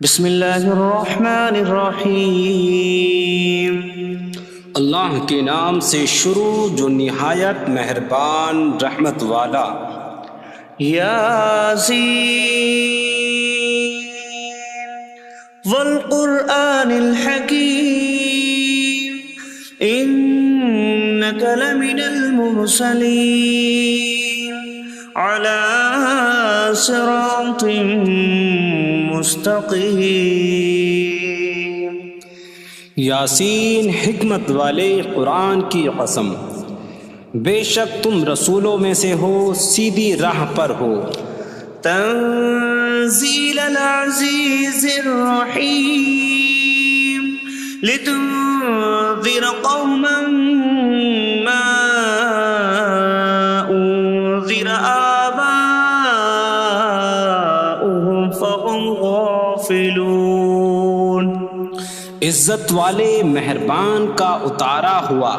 بسم اللہ الرحمن الرحیم۔ اللہ کے نام سے شروع جو نہایت مہربان رحمت والا۔ یاسین والقرآن الحکیم انک لمن المرسلین علی صراط مستقیم۔ یاسین حکمت والے قرآن کی قسم، بے شک تم رسولوں میں سے ہو، سیدھی راہ پر ہو۔ تنزیل العزیز الرحیم لتنذر قوما ما انذر آباؤهم فهم غافلون۔ عزت والے مہربان کا اتارا ہوا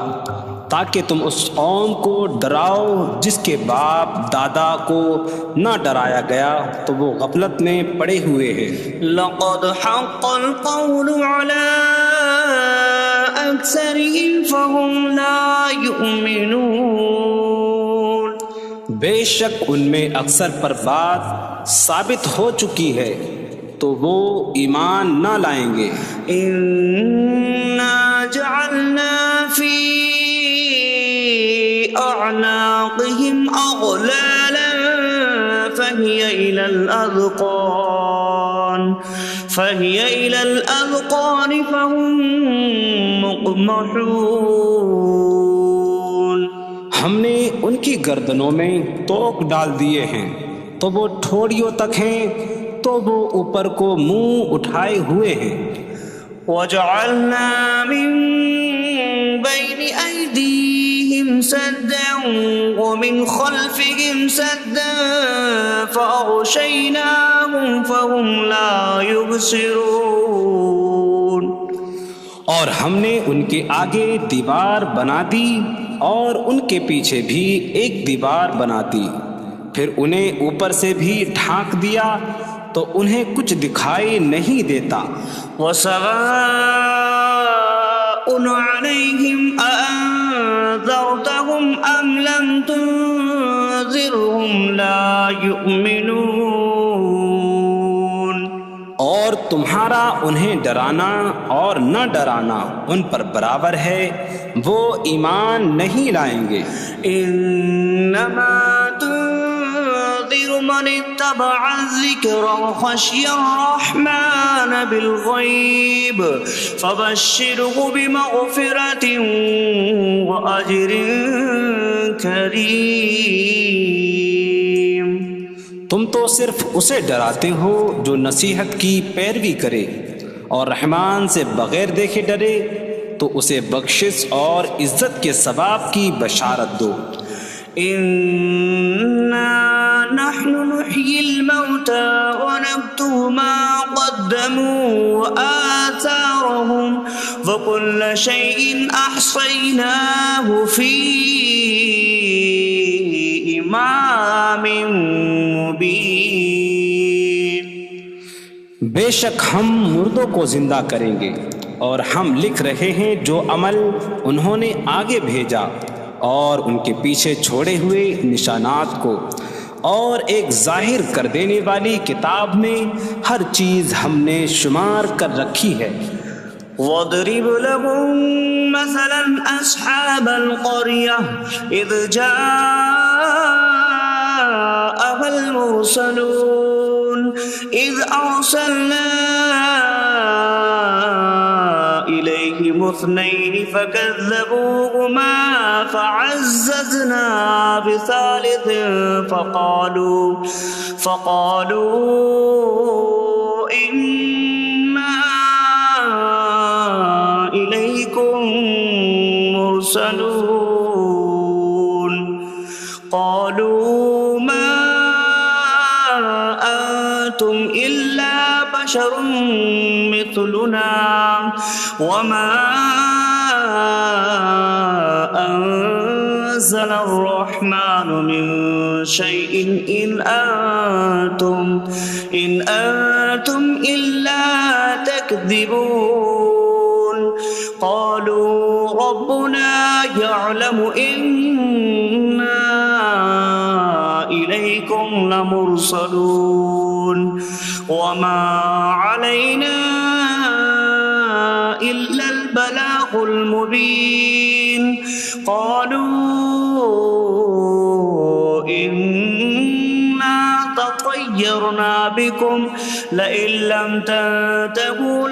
تاکہ تم اس قوم کو ڈراؤ جس کے باپ دادا کو نہ ڈرایا گیا تو وہ غفلت میں پڑے ہوئے ہیں۔ لقد حق القول على أكثرهم فهم لا يؤمنون۔ بے شک ان میں اکثر پر بات ثابت ہو چکی ہے تو وہ ایمان نہ لائیں گے۔ إنا جعلنا في أعناقهم أغلالا فهي إلى الأذقان فهم مقمحون۔ ہم نے ان کی گردنوں میں توق ڈال دیے ہیں تو وہ ٹھوڑیوں تک ہیں تو وہ اوپر کو منہ اٹھائے ہوئے ہیں۔ وجعلنا من بين أيديهم سدا ومن خلفهم سدا فأغشيناهم فهم لا يبصرون۔ اور ہم نے ان کے آگے دیوار بنا دی اور ان کے پیچھے بھی ایک دیوار بنا دی، پھر انہیں اوپر سے بھی ڈھانک دیا تو انہیں کچھ دکھائی نہیں دیتا۔ وسواء عليهم أأنذرتهم أم لم تنذرهم لا يؤمنون۔ اور تمہارا انہیں ڈرانا اور نہ ڈرانا ان پر برابر ہے، وہ ایمان نہیں لائیں گے۔ انما تنذر من اتبع الذکر وخشی الرحمن بالغیب فبشره بمغفرة وأجر کریم۔ تم تو صرف اسے ڈراتے ہو جو نصیحت کی پیروی کرے اور رحمان سے بغیر دیکھے ڈرے، تو اسے بخشش اور عزت کے ثواب کی بشارت دو۔ انا نحن نحيي الموتى ونكتب ما قدموا وآثارهم وكل شيء أحصيناه في إمام مبين۔ بے شک ہم مردوں کو زندہ کریں گے اور ہم لکھ رہے ہیں جو عمل انہوں نے آگے بھیجا اور ان کے پیچھے چھوڑے ہوئے نشانات کو، اور ایک ظاہر کر دینے والی کتاب میں ہر چیز ہم نے شمار کر رکھی ہے۔ وَاضْرِبْ لَهُم مَّثَلًا أَصْحَابَ الْقَرْيَةِ إِذْ جَاءَهَا الْمُرْسَلُونَ إِذْ أَرْسَلْنَا إِلَيْهِمُ اثْنَيْنِ فَكَذَّبُوهُمَا فَعَزَّزْنَا بِثَالِثٍ فَقَالُوا إِنَّا إِلَيْكُمْ مُرْسَلُونَ۔ قَالُوا مَا أَنتُمْ إِلَّا بَشَرٌ مِثْلُنَا وَمَا نزل الرحمن من شيء إن أنتم إلا تكذبون قالوا ربنا يعلم إنا إليكم لمرسلون وما علينا إلا البلاغ المبين قالوا إنا تطيرنا بكم لئن لم تنتهوا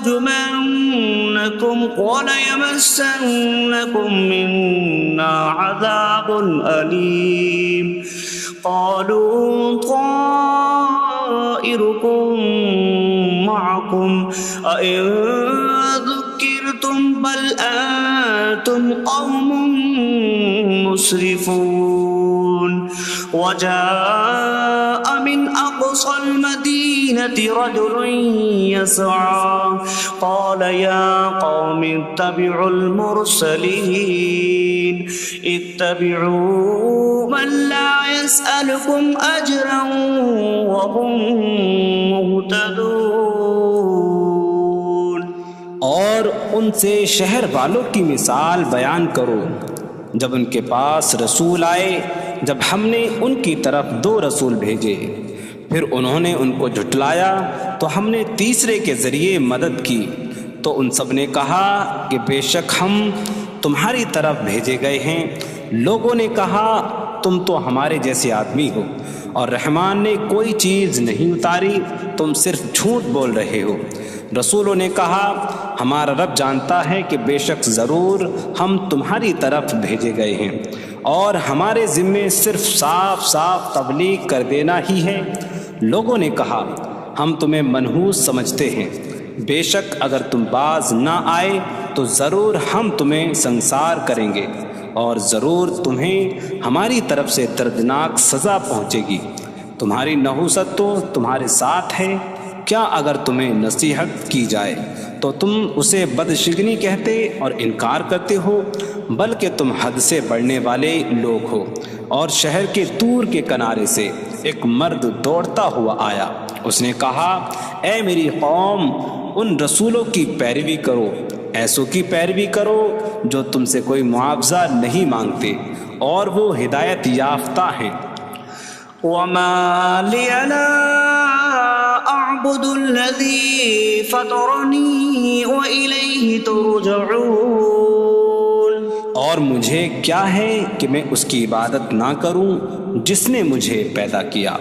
لنرجمنكم وليمسنكم منا عذاب أليم قالوا طائركم معكم أئن ذكرتم بل أنتم قوم مسرفون وجاء من أقصى المدينة رجل يسعى قال يا قوم اتبعوا المرسلين اتبعوا من لا يسألكم أجرا وهم مهتدون اور ان سے شہر والوں کی مثال بیان کرو جب ان کے پاس رسول آئے جب ہم نے ان کی طرف 2 رسول بھیجے پھر انہوں نے ان کو جھٹلایا تو ہم نے تیسرے کے ذریعے مدد کی تو ان سب نے کہا کہ بے شک ہم تمہاری طرف بھیجے گئے ہیں لوگوں نے کہا تم تو ہمارے جیسے آدمی ہو اور رحمان نے کوئی چیز نہیں اتاری تم صرف جھوٹ بول رہے ہو رسولوں نے کہا ہمارا رب جانتا ہے کہ بے شک ضرور ہم تمہاری طرف بھیجے گئے ہیں اور ہمارے ذمے صرف صاف صاف تبلیغ کر دینا ہی ہے لوگوں نے کہا ہم تمہیں منحوس سمجھتے ہیں بے شک اگر تم باز نہ آئے تو ضرور ہم تمہیں سنسار کریں گے اور ضرور تمہیں ہماری طرف سے دردناک سزا پہنچے گی تمہاری نحوست تو تمہارے ساتھ ہے کیا اگر تمہیں نصیحت کی جائے تو تم اسے بدشگنی کہتے اور انکار کرتے ہو بلکہ تم حد سے بڑھنے والے لوگ ہو اور شہر کے دور کے کنارے سے ایک مرد دوڑتا ہوا آیا اس نے کہا اے میری قوم ان رسولوں کی پیروی کرو ایسوں کی پیروی کرو جو تم سے کوئی معاوضہ نہیں مانگتے اور وہ ہدایت یافتہ ہیں وما لي لا أعبد الذي فطرني وإليه ترجعون اور مجھے کیا ہے کہ میں اس کی عبادت نہ کروں جس نے مجھے پیدا کیا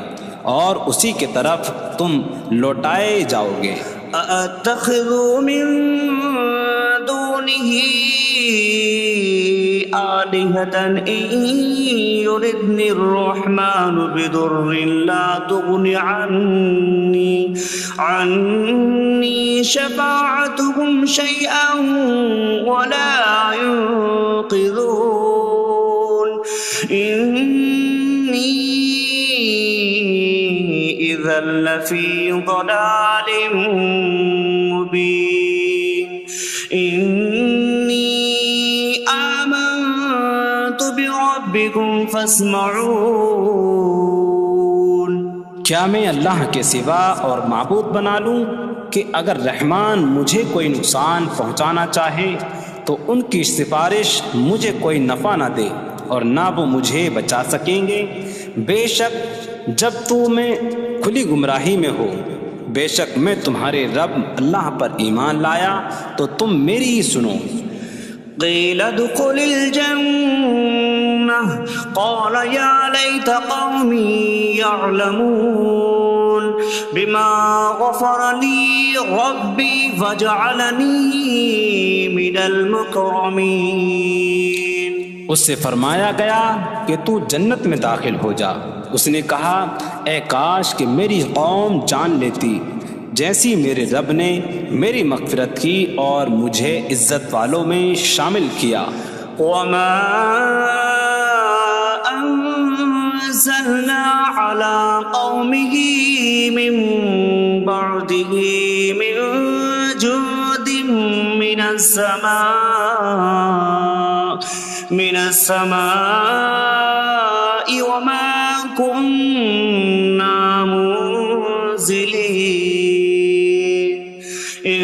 اور اسی کی طرف تم لوٹائے جاؤ گے أأتخذ من دونه آلهة إن يردني الرحمن بضر لا تغن عني شفاعتهم شيئا ولا ينقذون إني إذا لفي ضلال مبين إني آمنت بربكم فاسمعون کیا میں اللہ کے سوا اور معبود بنا لوں کہ اگر رحمان مجھے کوئی نقصان پہنچانا چاہے تو ان کی سفارش مجھے کوئی نفع نہ دے اور نہ وہ مجھے بچا سکیں گے بے شک جب میں کھلی گمراہی میں ہو بے شک میں تمہارے رب اللہ پر ایمان لایا تو تم میری ہی سنو قيل ادخل الجنة قال يا ليت قومي يعلمون بما غفر لي ربي فجعلني من المكرمين اس سے فرمایا گیا کہ تو جنت میں داخل ہو جا اس نے کہا اے کاش کہ میری قوم جان لیتی جیسی میرے رب نے میری مغفرت کی اور مجھے عزت والوں میں شامل کیا وما أنزلنا على قومه من بعده من جود من السماء من السماء وما كنا منزلين إن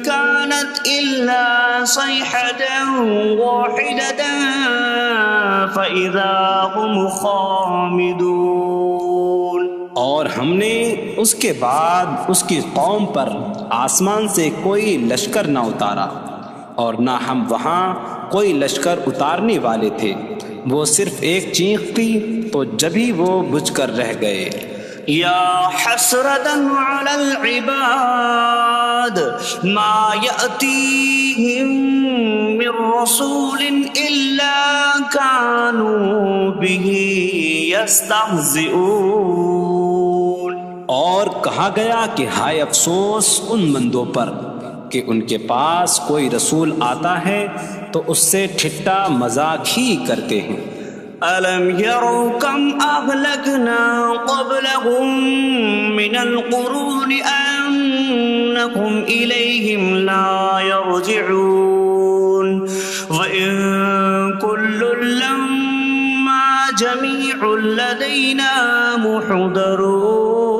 كانت إلا صيحة واحدة فإذا هم خامدون۔ اور ہم نے اس کے بعد اس کی قوم پر آسمان سے کوئی لشکر نہ اتارا، اور نہ ہم وہاں کوئی لشکر اتارنے والے تھے، وہ صرف ایک چیخ کی تو جبھی وہ بجھ کر رہ گئے۔ یا حسرة على العباد ما يأتيهم من رسول إلا كانوا به يستهزئون۔ اور کہا گیا کہ ہائے افسوس ان بندوں پر کہ ان کے پاس کوئی رسول آتا ہے تو اس سے ٹھٹا مذاق ہی کرتے ہیں۔ أَلَمْ يَرَوْا كَمْ أَهْلَكْنَا قَبْلَهُمْ مِنَ الْقُرُونِ أَنَّكُمْ إِلَيْهِمْ لَا يَرْجِعُونَ وَإِن كُلٌّ لَمَّا جَمِيعٌ لَدَيْنَا مُحْضَرُونَ۔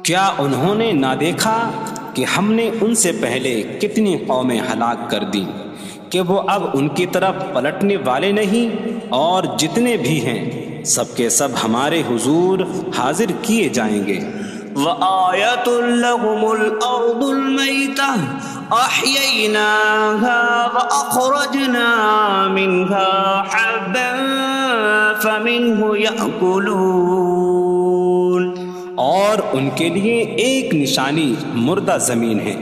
کیا انہوں نے نہ دیکھا کہ ہم نے ان سے پہلے کتنی قومیں ہلاک کر دیں کہ وہ اب ان کی طرف پلٹنے والے نہیں، اور جتنے بھی ہیں سب کے سب ہمارے حضور حاضر کیے جائیں گے۔ وَآيَةٌ لَهُمُ الْأَرْضُ الْمَيْتَةُ أَحْيَيْنَاهَا وَأَخْرَجْنَا مِنْهَا حَبًّا فَمِنْهُ يَأْكُلُونَ۔ اور ان کے لیے ایک نشانی مردہ زمین ہے،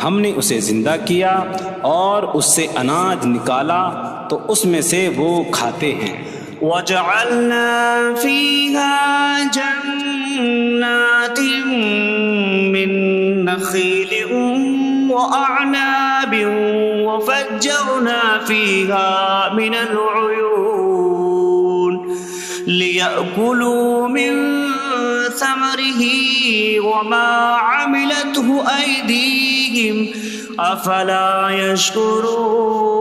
ہم نے اسے زندہ کیا اور اس سے اناج نکالا تو اس میں سے وہ کھاتے ہیں۔ وَجَعَلْنَا فِيهَا جَنَّاتٍ مِّن نَخِيلٍ وَأَعْنَابٍ وَفَجَّرْنَا فِيهَا مِنَ الْعُيُونِ لِيَأْكُلُوا مِن ثَمَرِهِ وَمَا عَمِلَتْهُ أَيْدِيهِمْ أَفَلَا يَشْكُرُونَ۔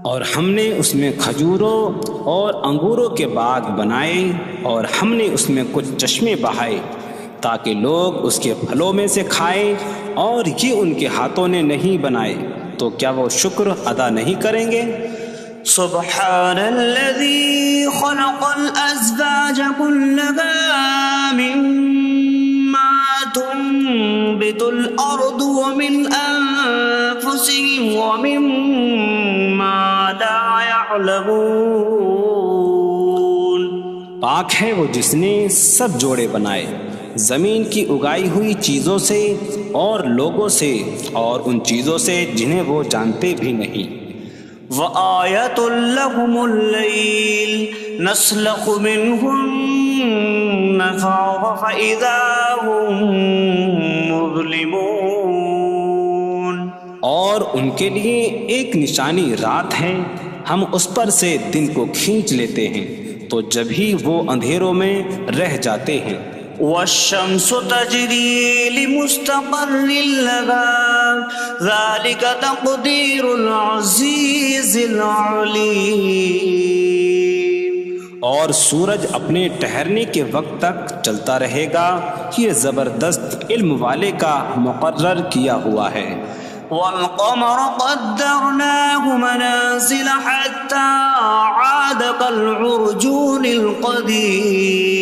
اور ہم نے اس میں کھجوروں اور انگوروں کے باغ بنائے، اور ہم نے اس میں کچھ چشمے بہائے تاکہ لوگ اس کے پھلوں میں سے کھائیں، اور یہ ان کے ہاتھوں نے نہیں بنائے، تو کیا وہ شکر ادا نہیں کریں گے؟ سبحان الذي خلق الأزواج كلها مما تنبت الأرض ومن أنفسهم ومما لا يعلمون۔ پاک ہے وہ جس نے سب جوڑے بنائے زمین کی اگائی ہوئی چیزوں سے اور لوگوں سے، اور ان چیزوں سے جنہیں وہ جانتے بھی نہیں۔ وَآيَةٌ لَهُمُ اللَّيْلُ نَسْلَخُ مِنْهُ النَّهَارَ فَإِذَا هُمْ مُظْلِمُونَ۔ اور ان کے لیے ایک نشانی رات ہے، ہم اس پر سے دن کو کھینچ لیتے ہیں تو جب ہی وہ اندھیروں میں رہ جاتے ہیں۔ وَالشَّمْسُ تَجْرِي لِمُسْتَقَرٍّ لَهَا ذَلِكَ تَقْدِيرُ الْعَزِيزِ الْعَلِيمِ۔ اور سورج اپنے ٹھہرنے کے وقت تک چلتا رہے گا، یہ زبردست علم والے کا مقرر کیا ہوا ہے۔ وَالْقَمَرَ قَدَّرْنَاهُ مَنَازِلَ حَتَّى عَادَ كَالْعُرْجُونِ الْقَدِيمِ۔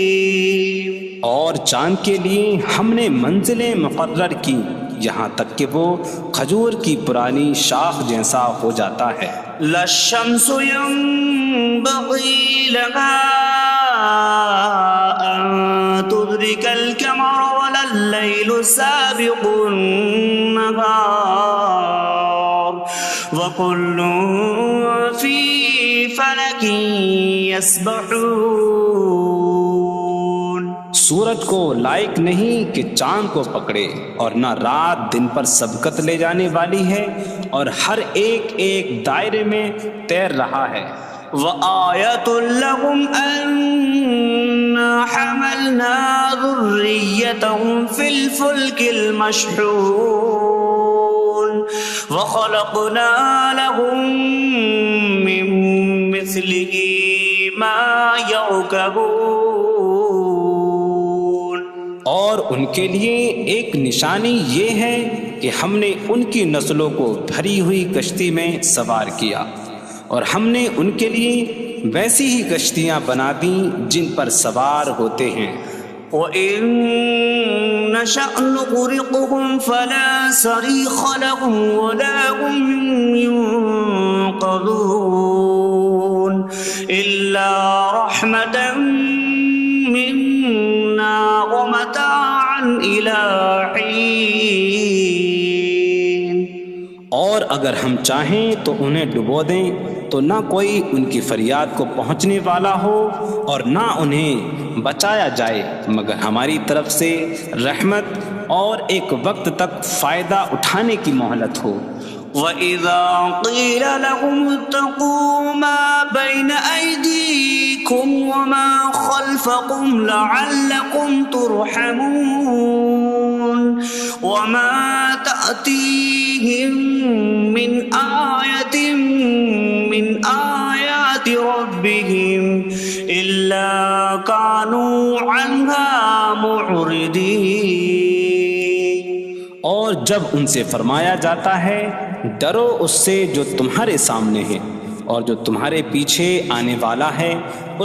اور چاند کے لیے ہم نے منزلیں مقرر کی یہاں تک کہ وہ کھجور کی پرانی شاخ جیسا ہو جاتا ہے۔ لا الشمس ينبغي لها أن تدرك القمر ولا الليل سابق النهار وكل في فلك يسبحون۔ سورج کو لائق نہیں کہ چاند کو پکڑے، اور نہ رات دن پر سبقت لے جانے والی ہے، اور ہر ایک ایک دائرے میں تیر رہا ہے۔ وَآيَةٌ لَهُمْ أَنَّا حَمَلْنَا ذُرِّيَّتَهُمْ فِي الْفُلْكِ الْمَشْحُونِ وخلقنا لهم من مثله ما يركبون. اور ان کے لیے ایک نشانی یہ ہے کہ ہم نے ان کی نسلوں کو بھری ہوئی کشتی میں سوار کیا، اور ہم نے ان کے لیے ویسی ہی کشتیاں بنا دیں جن پر سوار ہوتے ہیں. وَإِن نَّشَأْ نُغْرِقْهُمْ فَلَا صَرِيخَ لَهُمْ وَلَا هُمْ يُنقَذُونَ إِلَّا رَحْمَةً مِّنَّا وَمَتَاعًا إِلَىٰ حِينٍ. اور اگر ہم چاہیں تو انہیں ڈبو دیں تو نہ کوئی ان کی فریاد کو پہنچنے والا ہو اور نہ انہیں بچایا جائے مگر ہماری طرف سے رحمت اور ایک وقت تک فائدہ اٹھانے کی مہلت ہو. وَإِذَا قِيلَ لَهُمُ اتَّقُوا مَا بَيْنَ أَيْدِيكُمْ وَمَا خَلْفَكُمْ لَعَلَّكُمْ تُرْحَمُونَ وَمَا تَأْتِيهِم مِّنْ آيَةٍ مِّنْ آيَاتِ رَبِّهِمْ إِلَّا كَانُوا عَنْهَا مُعْرِضِينَ. اور جب ان سے فرمایا جاتا ہے ڈرو اس سے جو تمہارے سامنے ہے اور جو تمہارے پیچھے آنے والا ہے،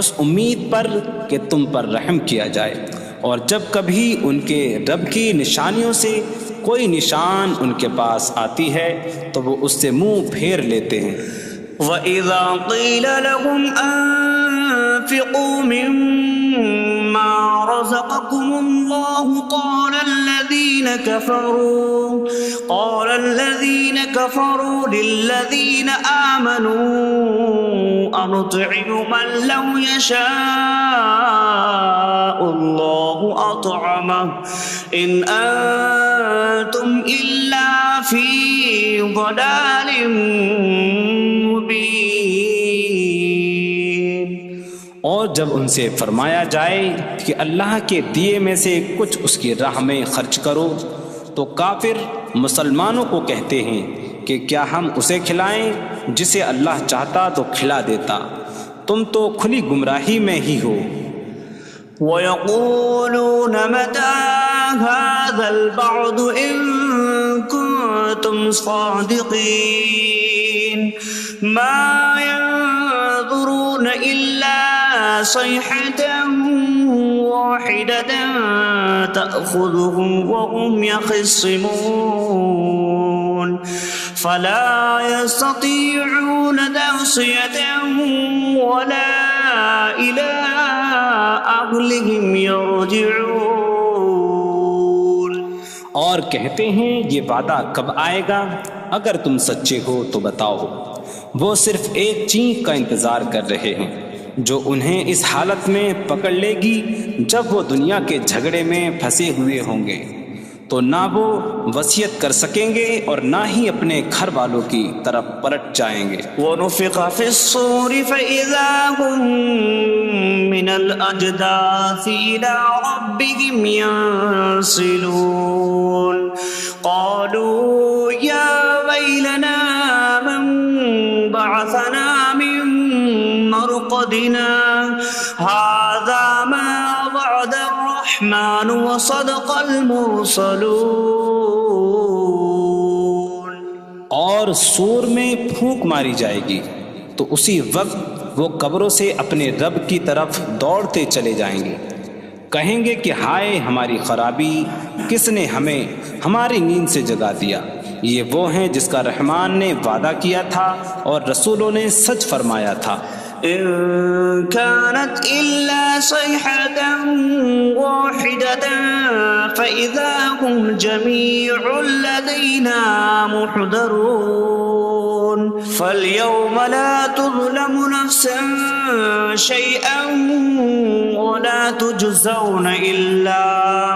اس امید پر کہ تم پر رحم کیا جائے، اور جب کبھی ان کے رب کی نشانیوں سے کوئی نشان ان کے پاس آتی ہے تو وہ اس سے منہ پھیر لیتے ہیں. وَإِذَا قِيلَ لَهُمْ أَنفِقُوا مِمَّا رَزَقَكُمُ اللَّهُ قَالَ الَّذِينَ كَفَرُوا لِلَّذِينَ آمَنُوا أَنُطْعِمُ مَن لَّوْ يَشَاءُ اللَّهُ أَطْعَمَهُ إِنْ أَنتُمْ إِلَّا فِي ضَلَالٍ مبین. اور جب ان سے فرمایا جائے کہ اللہ کے دیے میں سے کچھ اس کی راہ میں خرچ کرو تو کافر مسلمانوں کو کہتے ہیں کہ کیا ہم اسے کھلائیں جسے اللہ چاہتا تو کھلا دیتا، تم تو کھلی گمراہی میں ہی ہو. وَيَقُولُونَ مَتَىٰ هَٰذَا الْوَعْدُ إِن كُنتُمْ صَادِقِينَ مَا يَنظُرُونَ إِلَّا صَيْحَةً وَاحِدَةً تَأْخُذُهُمْ وَهُمْ يَخِصِّمُونَ فَلَا يَسْتَطِيعُونَ تَوْصِيَةً وَلَا إِلَىٰ أَهْلِهِمْ يَرْجِعُونَ. اور کہتے ہیں یہ وعدہ کب آئے گا؟ اگر تم سچے ہو تو بتاؤ. وہ صرف ایک چینخ کا انتظار کر رہے ہیں جو انہیں اس حالت میں پکڑ لے گی جب وہ دنیا کے جھگڑے میں پھنسے ہوئے ہوں گے تو نہ وہ وصیت کر سکیں گے اور نہ ہی اپنے گھر والوں کی طرف پلٹ جائیں گے. وَنُفِخَ فِي الصُّورِ فَإِذَا هُم مِّنَ الْأَجْدَاثِ إِلَىٰ رَبِّهِمْ يَنسِلُونَ قَالُوا يَا وَيْلَنَا مَن بَعَثَنَا مِن مَّرْقَدِنَا هَٰذَا مَا وَعَدَ الرَّحْمَٰنُ وَصَدَقَ الْمُرْسَلُونَ. اور سور میں پھونک ماری جائے گی تو اسی وقت وہ قبروں سے اپنے رب کی طرف دوڑتے چلے جائیں گے، کہیں گے کہ ہائے ہماری خرابی، کس نے ہمیں ہماری نیند سے جگا دیا. یہ وہ ہیں جس کا رحمان نے وعدہ کیا تھا اور رسولوں نے سچ فرمایا تھا. إن كانت إلا صيحة واحدة فإذا هم جميع لدينا محضرون فاليوم لا تظلم نفس شيئا ولا تجزون إلا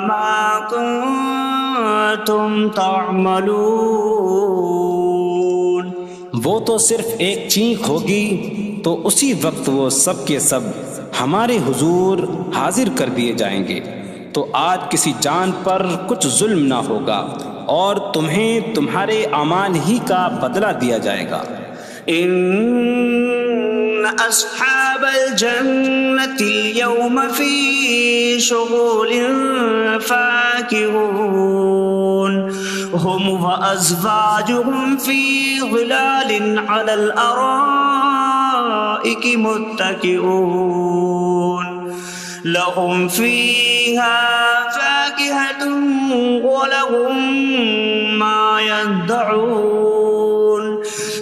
ما كنتم تعملون. وہ تو صرف ایک چینخ ہوگی تو اسی وقت وہ سب کے سب ہمارے حضور حاضر کر دیے جائیں گے، تو آج کسی جان پر کچھ ظلم نہ ہوگا اور تمہیں تمہارے اعمال ہی کا بدلہ دیا جائے گا۔ إن أصحاب الجنة اليوم في شغل فاكهون هم وأزواجهم في ظلال على الأرائك متكئون لهم فيها فاكهة ولهم ما يدعون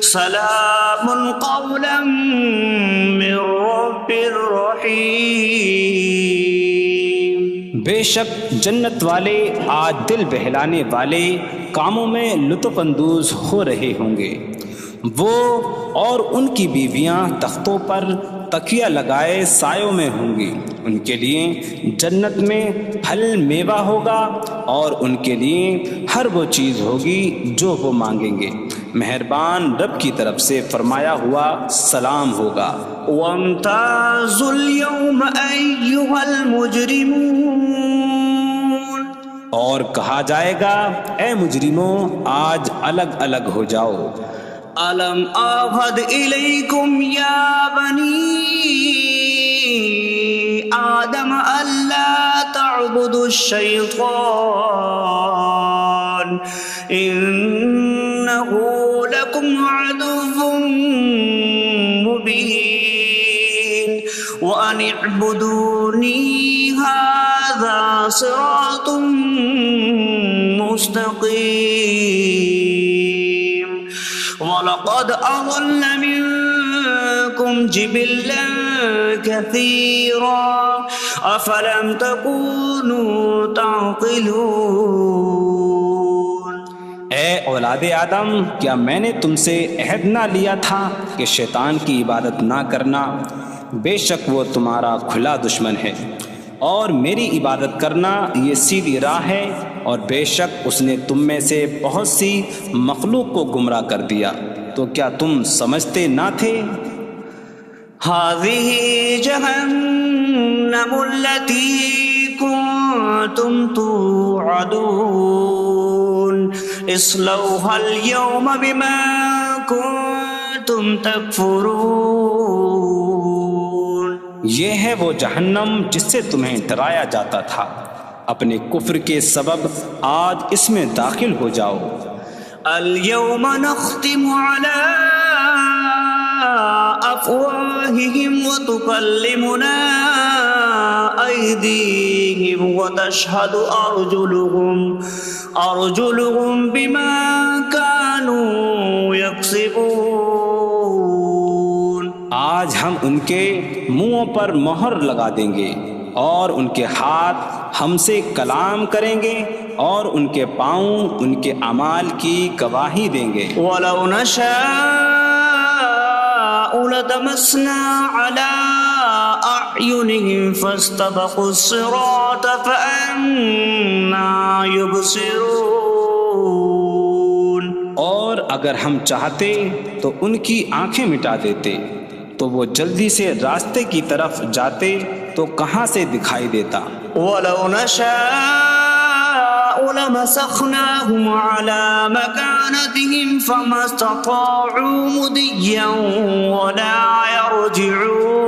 سلام قولا من رب الرحیم۔ بے شک جنت والے آج دل بہلانے والے کاموں میں لطف اندوز ہو رہے ہوں گے۔ وہ اور ان کی بیویاں تختوں پر تکیہ لگائے سایوں میں ہوں گی۔ ان کے لیے جنت میں پھل میوہ ہوگا اور ان کے لیے ہر وہ چیز ہوگی جو وہ مانگیں گے۔ مہربان رب کی طرف سے فرمایا ہوا سلام ہوگا۔ وامتازوا اليوم أيها المجرمون، اور کہا جائے گا اے مجرموں آج الگ الگ ہو جاؤ۔ ألم أعهد إليكم يا بني آدم ألا تعبدوا الشيطان إنه لكم عدو مبين وأن اعبدوني هذا صراط مستقيم وَلَقَدْ أَضَلَّ مِنكُمْ جِبِلًّا كَثِيرًا أَفَلَمْ تَكُونُوا تَعْقِلُونَ۔ اے اولاد آدم، کیا میں نے تم سے عہد نہ لیا تھا کہ شیطان کی عبادت نہ کرنا؟ بے شک وہ تمہارا کھلا دشمن ہے، اور میری عبادت کرنا یہ سیدھی راہ ہے، اور بے شک اس نے تم میں سے بہت سی مخلوق کو گمراہ کر دیا، تو کیا تم سمجھتے نہ تھے؟ هذه جهنم التي كنتم توعدون اصلوها اليوم بما كنتم تكفرون۔ یہ ہے وہ جہنم جس سے تمہیں ڈرایا جاتا تھا، اپنے کفر کے سبب آج اس میں داخل ہو جاؤ۔ اليوم نختم على أفواههم وتكلمنا أيديهم وتشهد أرجلهم بما كانوا يكسبون۔ آج ہم ان کے منہوں پر مہر لگا دیں گے، اور ان کے ہاتھ ہم سے کلام کریں گے، اور ان کے پاؤں ان کے اعمال کی گواہی دیں گے۔ وَلَوْ نَشَاءُ لَطَمَسْنَا عَلَىٰ أَعْيُنِهِمْ فَاسْتَبَقُوا الصِّرَاطَ فَأَنَّىٰ يُبْصِرُونَ۔ اور اگر ہم چاہتے تو ان کی آنکھیں مٹا دیتے، تو وہ جلدی سے راستے کی طرف جاتے تو کہاں سے دکھائی دیتا۔ وَلَوْ نَشَاءُ لَمَسَخْنَاهُمْ عَلَىٰ مَكَانَتِهِمْ فَمَا اسْتَطَاعُوا مُضِيًّا وَلَا يَرْجِعُونَ۔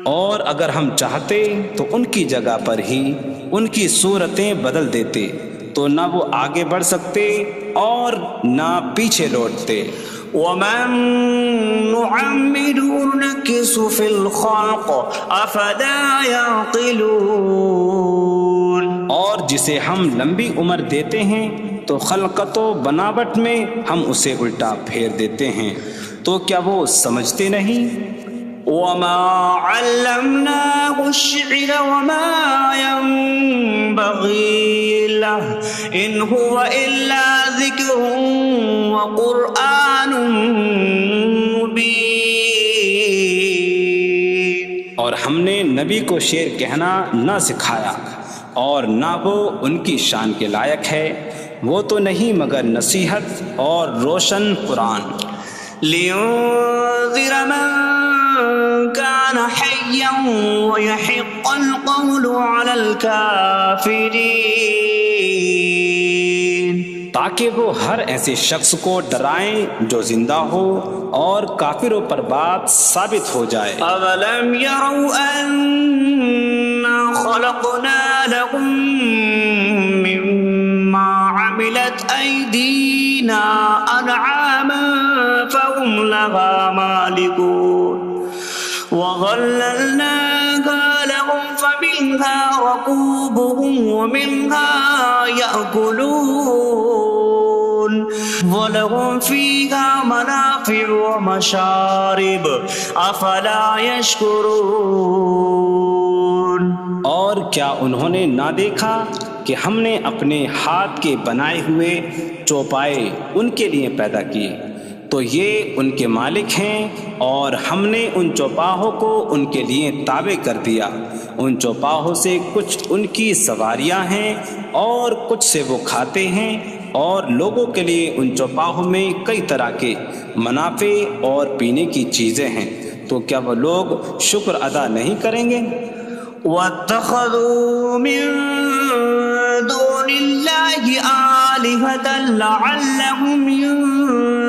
اور اگر ہم چاہتے تو ان کی جگہ پر ہی ان کی صورتیں بدل دیتے، تو نہ وہ آگے بڑھ سکتے اور نہ پیچھے لوٹتے۔ وَمَن نُّعَمِّرْهُ نُنَكِّسْهُ فِي الْخَلْقِ أَفَلَا يَعْقِلُونَ۔ اور جسے ہم لمبی عمر دیتے ہیں تو خلقت و بناوٹ میں ہم اسے الٹا پھیر دیتے ہیں، تو کیا وہ سمجھتے نہیں؟ وَمَا عَلَّمْنَاهُ الشِّعْرَ وَمَا يَنبَغِي لَهُ إِنْ هُوَ إِلَّا ذِكْرٌ وَقُرْآنٌ مُبِينٌ۔ اور ہم نے نبی کو شعر کہنا نہ سکھایا، اور نہ وہ ان کی شان کے لائق ہے، وہ تو نہیں مگر نصیحت اور روشن قرآن۔ لِيُنذِرَ مَن كَانَ حَيًّا صاغيا ويحق القول على الكافرين تاکہ وہ ہر ایسے شخص کو ڈرائیں جو زندہ ہو اور کافروں پر بات ثابت ہو جائے۔ أولم يروا أنا خلقنا لهم مما عملت أيدينا أنعاما فهم لها مالكون وظللناها لهم فمنها ركوبهم ومنها يأكلون وَلَهُمْ فِيهَا مَنَافِعُ وَمَشَارِبُ أَفَلَا يَشْكُرُونَ۔ اور کیا انہوں نے نہ دیکھا کہ ہم نے اپنے ہاتھ کے بنائے ہوئے چوپائے ان کے لیے پیدا کیے تو یہ ان کے مالک ہیں، اور ہم نے ان چوپاہوں کو ان کے لیے تابع کر دیا۔ ان چوپاہوں سے کچھ ان کی سواریاں ہیں اور کچھ سے وہ کھاتے ہیں، اور لوگوں کے لیے ان چوپاہوں میں کئی طرح کے منافع اور پینے کی چیزیں ہیں، تو کیا وہ لوگ شکر ادا نہیں کریں گے؟ وَاتَّخَذُوا مِن دُونِ اللَّهِ آلِهَةً لَعَلَّهُمْ يُنصَرُونَ۔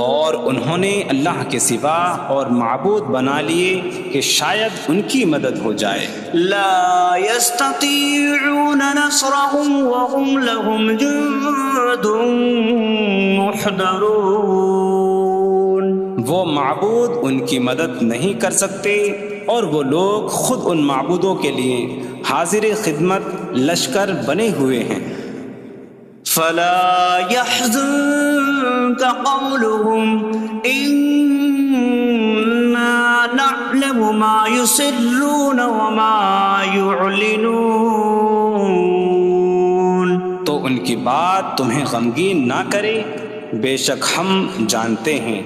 اور انہوں نے اللہ کے سوا اور معبود بنا لیے کہ شاید ان کی مدد ہو جائے۔ لا يستطيعون نصرهم وهم لهم جند محضرون۔ وہ معبود ان کی مدد نہیں کر سکتے، اور وہ لوگ خود ان معبودوں کے لیے حاضر خدمت لشکر بنے ہوئے ہیں۔ فلا يحزنك قولهم إنا نعلم ما يسرون وما يعلنون۔ تو ان کی بات تمہیں غمگین نہ کرے، بے شک ہم جانتے ہیں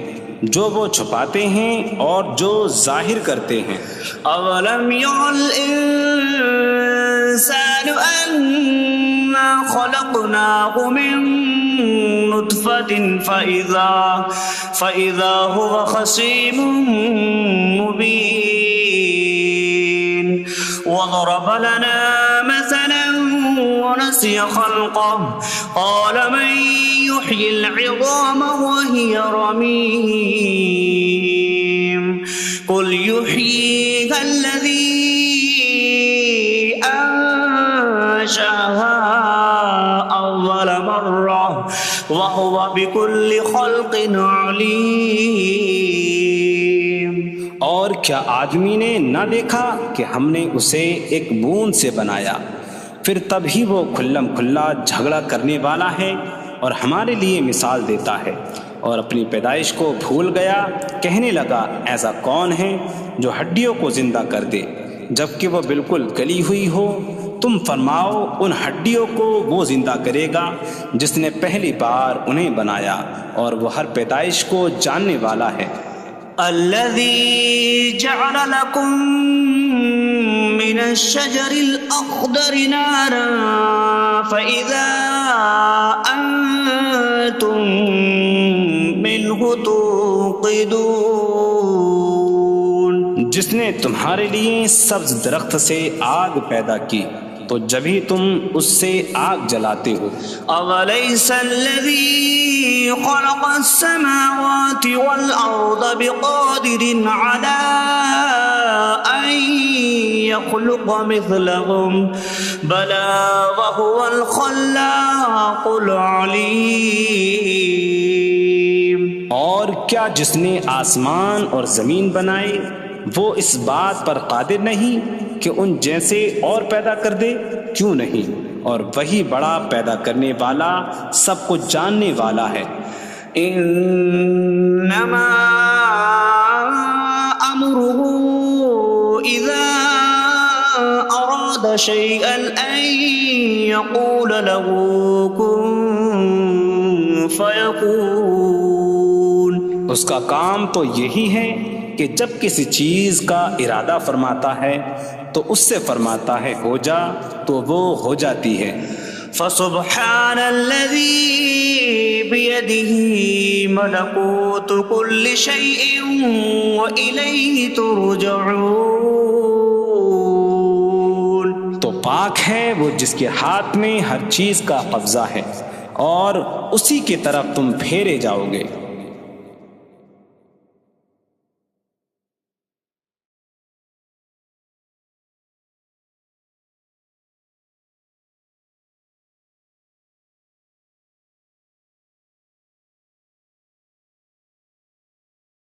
جو وہ چھپاتے ہیں اور جو ظاہر کرتے ہیں۔ اولم ير الانسان انا خلقناه من نطفة فإذا هو خصيم مبين وضرب لنا مثلا ونسي خلقه قال من يحيي العظام وهي رميم قل يحييها الذي أنشأها أول مرة وهو بكل خلق عليم۔ اور کیا آدمی نے نہ دیکھا کہ ہم نے اسے ایک بوند سے بنایا، پھر تب ہی وہ کھلم کھلا جھگڑا کرنے والا ہے اور ہمارے لیے مثال دیتا ہے۔ اور اپنی پیدائش کو بھول گیا، کہنے لگا ایسا کون ہے جو ہڈیوں کو زندہ کر دے جبکہ وہ بالکل گلی ہوئی ہو؟ تم فرماؤ ان ہڈیوں کو وہ زندہ کرے گا جس نے پہلی بار انہیں بنایا، اور وہ ہر پیدائش کو جاننے والا ہے۔ الذي جعل لكم من الشجر الأخضر نارا فإذا أنتم منه توقدون۔ جس نے تمہارے لیے سبز درخت سے آگ پیدا کی تو جبھی تم اس سے آگ جلاتے ہو۔ أَوَلَيْسَ الَّذِي خَلَقَ السَّمَاوَاتِ وَالْأَرْضَ بِقَادِرٍ عَلَىٰ أَن يَخْلُقَ مِثْلَهُمْ بَلَىٰ وَهُوَ الْخَلَّاقُ الْعَلِيمُ۔ اور کیا جس نے آسمان اور زمین بنائے وہ اس بات پر قادر نہیں کہ ان جیسے اور پیدا کر دے؟ کیوں نہیں، اور وہی بڑا پیدا کرنے والا سب کچھ جاننے والا ہے۔ انما امره اذا اراد شيئا ان يقول له كن فيكون۔ اس کا کام تو یہی ہے کہ جب کسی چیز کا ارادہ فرماتا ہے تو اس سے فرماتا ہے ہو جا، تو وہ ہو جاتی ہے۔ فسبحان الذي بيده ملكوت كل شيء وإليه ترجعون۔ تو پاک ہے وہ جس کے ہاتھ میں ہر چیز کا قبضہ ہے اور اسی کی طرف تم پھیرے جاؤ گے۔